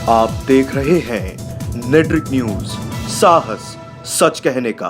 आप देख रहे हैं नेट्रिक न्यूज, साहस सच कहने का।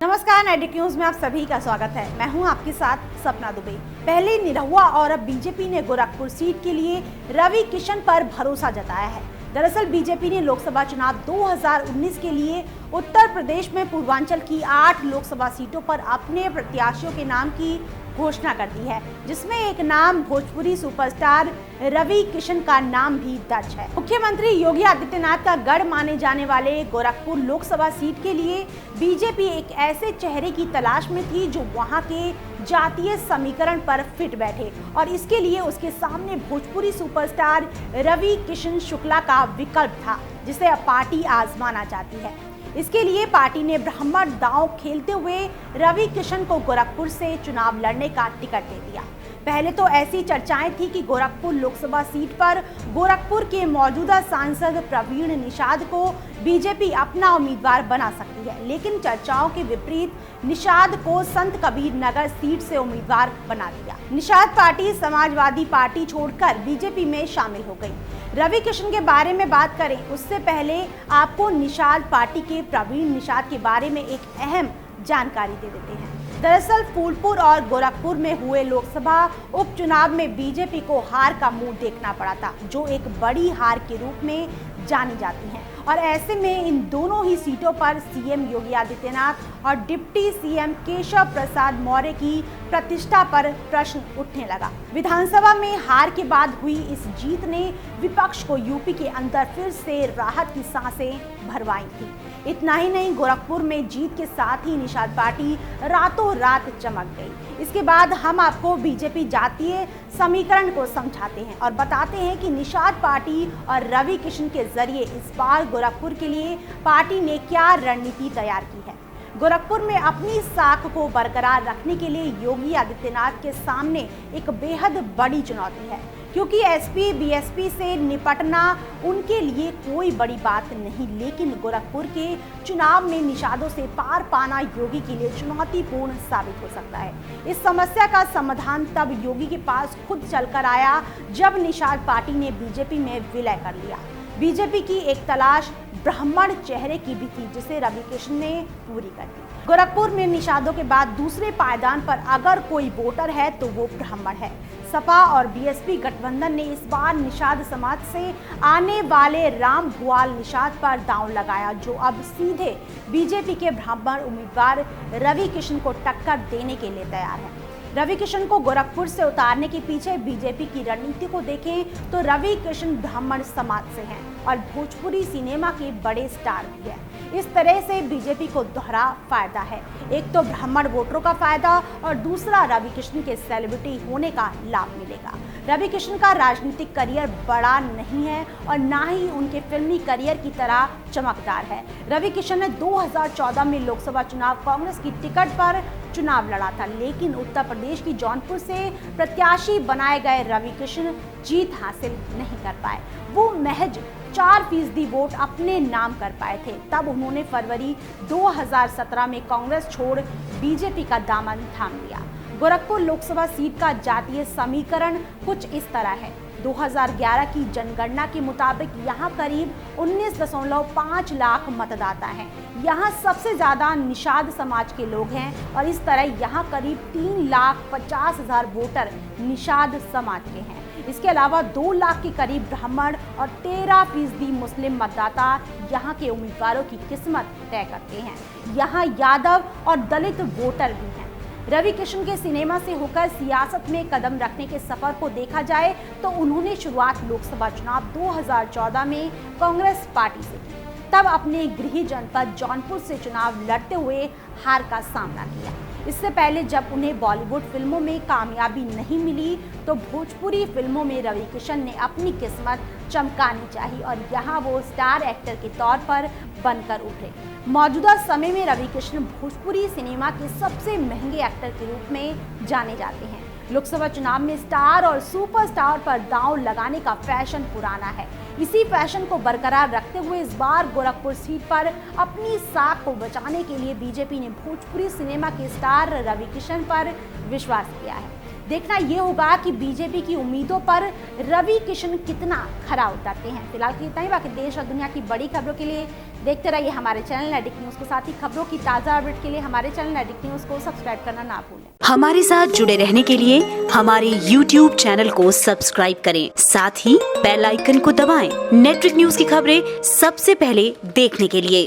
नमस्कार, नेट्रिक न्यूज में आप सभी का स्वागत है। मैं हूं आपके साथ सपना दुबे। पहले निरहुआ और अब बीजेपी ने गोरखपुर सीट के लिए रवि किशन पर भरोसा जताया है। दरअसल बीजेपी ने लोकसभा चुनाव 2019 के लिए उत्तर प्रदेश में पूर्वांचल की 8 लोकसभा सीटों पर अपने प्रत्याशियों के नाम की घोषणा कर दी है, जिसमें एक नाम भोजपुरी सुपरस्टार रवि किशन का नाम भी दर्ज है। मुख्यमंत्री योगी आदित्यनाथ का गढ़ माने जाने वाले गोरखपुर लोकसभा सीट के लिए बीजेपी एक ऐसे चेहरे की तलाश में थी जो वहां के जातीय समीकरण पर फिट बैठे, और इसके लिए उसके सामने भोजपुरी सुपरस्टार रवि किशन शुक्ला का विकल्प था, जिसे अब पार्टी आजमाना चाहती है। इसके लिए पार्टी ने ब्राह्मण दांव खेलते हुए रवि किशन को गोरखपुर से चुनाव लड़ने का टिकट दे दिया। पहले तो ऐसी चर्चाएं थी कि गोरखपुर लोकसभा सीट पर गोरखपुर के मौजूदा सांसद प्रवीण निषाद को बीजेपी अपना उम्मीदवार बना सकती है, लेकिन चर्चाओं के विपरीत निषाद को संत कबीर नगर सीट से उम्मीदवार बना दिया। निषाद पार्टी समाजवादी पार्टी छोड़कर बीजेपी में शामिल हो गई। रवि किशन के बारे में बात करें उससे पहले आपको निषाद पार्टी के प्रवीण निषाद के बारे में एक अहम जानकारी दे देते हैं। दरअसल फूलपुर और गोरखपुर में हुए लोकसभा उपचुनाव में बीजेपी को हार का मुंह देखना पड़ा था, जो एक बड़ी हार के रूप में जानी जाती है, और ऐसे में इन दोनों ही सीटों पर सीएम योगी आदित्यनाथ और डिप्टी सीएम केशव प्रसाद मौर्य की प्रतिष्ठा पर प्रश्न उठने लगा। विधानसभा में हार के बाद हुई इस जीत ने विपक्ष को यूपी के अंदर फिर से राहत की सांसें भरवाई थी। इतना ही नहीं, गोरखपुर में जीत के साथ ही निषाद पार्टी रातों रात चमक गई। इसके बाद हम आपको बीजेपी जातीय समीकरण को समझाते हैं और बताते हैं कि निषाद पार्टी और रवि किशन के जरिए इस बार गोरखपुर के लिए पार्टी ने क्या रणनीति तैयार की है। गोरखपुर में अपनी साख को बरकरार रखने के लिए योगी आदित्यनाथ के सामने एक बेहद बड़ी चुनौती है, क्योंकि एसपी बीएसपी से निपटना उनके लिए कोई बड़ी बात नहीं, लेकिन गोरखपुर के चुनाव में निषादों से पार पाना योगी के लिए चुनौतीपूर्ण साबित हो सकता है। इस समस्या का समाधान तब योगी के पास खुद चलकर आया जब निषाद पार्टी ने बीजेपी में विलय कर लिया। बीजेपी की एक तलाश ब्राह्मण चेहरे की भी थी, जिसे रवि किशन ने पूरी कर दी। गोरखपुर में निषादों के बाद दूसरे पायदान पर अगर कोई वोटर है तो वो ब्राह्मण है। सपा और बीएसपी गठबंधन ने इस बार निषाद समाज से आने वाले राम भुआल निषाद पर दांव लगाया, जो अब सीधे बीजेपी के ब्राह्मण उम्मीदवार रवि किशन को टक्कर देने के लिए तैयार है। रवि किशन को गोरखपुर से उतारने के पीछे बीजेपी की रणनीति को देखें तो रवि किशन ब्राह्मण समाज से हैं और भोजपुरी सिनेमा के बड़े स्टार भी हैं। इस तरह से बीजेपी को दोहरा फायदा है, एक तो ब्राह्मण वोटरों का फायदा और दूसरा रवि किशन के सेलिब्रिटी होने का लाभ मिलेगा। रवि किशन का राजनीतिक करियर बड़ा नहीं है और ना ही उनके फिल्मी करियर की तरह चमकदार है। रवि किशन ने 2014 में लोकसभा चुनाव कांग्रेस की टिकट पर चुनाव लड़ा था, लेकिन उत्तर प्रदेश की जौनपुर से प्रत्याशी बनाए गए रवि किशन जीत हासिल नहीं कर पाए। वो महज 4% वोट अपने नाम कर पाए थे। तब उन्होंने फरवरी 2017 में कांग्रेस छोड़ बीजेपी का दामन थाम लिया। गोरखपुर लोकसभा सीट का जातीय समीकरण कुछ इस तरह है। 2011 की जनगणना के मुताबिक यहाँ करीब 19.5 लाख मतदाता हैं। यहाँ सबसे ज़्यादा निषाद समाज के लोग हैं और इस तरह यहाँ करीब 3,50,000 वोटर निषाद समाज के हैं। इसके अलावा 2 लाख के करीब ब्राह्मण और 13% मुस्लिम मतदाता यहाँ के उम्मीदवारों की किस्मत तय करते हैं। यहाँ यादव और दलित वोटर भी हैं। रवि किशन के सिनेमा से होकर सियासत में कदम रखने के सफर को देखा जाए तो उन्होंने शुरुआत लोकसभा चुनाव 2014 में कांग्रेस पार्टी से की। तब अपने गृह जनपद जौनपुर से चुनाव लड़ते हुए हार का सामना किया। इससे पहले जब उन्हें बॉलीवुड फिल्मों में कामयाबी नहीं मिली तो भोजपुरी फिल्मों में रवि किशन ने अपनी किस्मत चमकानी चाहिए और यहाँ वो स्टार एक्टर के तौर पर बनकर उभरे। मौजूदा समय में रवि किशन भोजपुरी सिनेमा के सबसे महंगे एक्टर के रूप में जाने जाते हैं। लोकसभा चुनाव में स्टार और सुपरस्टार पर दांव लगाने का फैशन पुराना है। इसी फैशन को बरकरार रखते हुए इस बार गोरखपुर सीट पर अपनी साख को बचाने के लिए बीजेपी ने भोजपुरी सिनेमा के स्टार रवि किशन पर विश्वास किया है। देखना ये होगा कि बीजेपी की उम्मीदों पर रवि किशन कितना खरा उतरते हैं। फिलहाल के इतना ही, बाकी देश और दुनिया की बड़ी खबरों के लिए देखते रहिए हमारे चैनल एडिक न्यूज़ को। साथ ही खबरों की ताज़ा अपडेट के लिए हमारे चैनल एडिक न्यूज़ को सब्सक्राइब करना ना भूलें। हमारे साथ जुड़े रहने के लिए हमारे YouTube चैनल को सब्सक्राइब करें, साथ ही बेल आइकन को दबाएं। नेट्रिक न्यूज़ की खबरें सबसे पहले देखने के लिए।